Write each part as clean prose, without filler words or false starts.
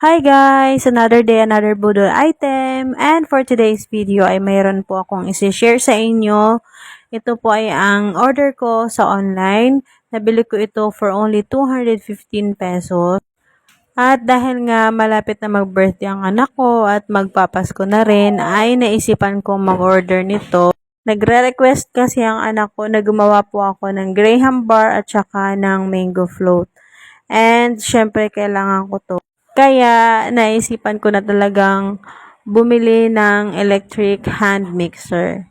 Hi guys! Another day, another budol item. And for today's video ay mayroon po akong isi-share sa inyo. Ito po ay ang order ko sa online. Nabili ko ito for only 215 pesos. At dahil nga malapit na mag-birthday ang anak ko at magpapasko na rin, ay naisipan ko mag-order nito. Nagre-request kasi ang anak ko na gumawa po ako ng graham bar at saka ng mango float. And syempre kailangan ko to. Kaya naisipan ko na talagang bumili ng electric hand mixer.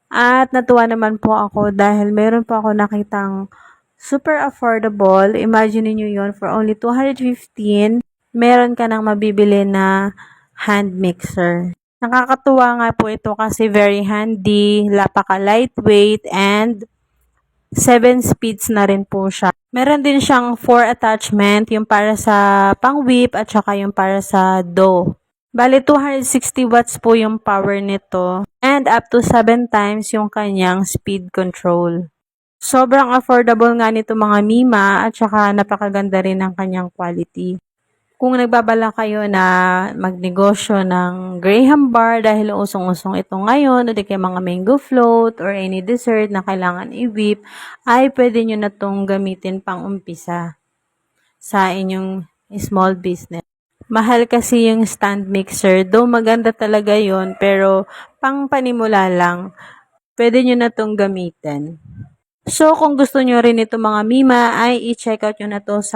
At natuwa naman po ako dahil meron po ako nakitang super affordable. Imagine niyo yon, for only 215, meron ka nang mabibili na hand mixer. Nakakatuwa nga po ito kasi very handy, napaka-lightweight, and 7 speeds na rin po siya. Meron din siyang 4 attachment, yung para sa pang-whip at saka yung para sa dough. Bali, 260 watts po yung power nito and up to 7 times yung kanyang speed control. Sobrang affordable nga nito mga Mima at saka napakaganda rin ng kanyang quality. Kung nagbabala kayo na magnegosyo ng graham bar dahil usong-usong ito ngayon o di kaya mga mango float or any dessert na kailangan i-whip, ay pwede nyo na itong gamitin pang umpisa sa inyong small business. Mahal kasi yung stand mixer, though maganda talaga yon, pero pang panimula lang, pwede nyo na itong gamitin. So kung gusto nyo rin ito mga Mima, ay i-check out nyo na to sa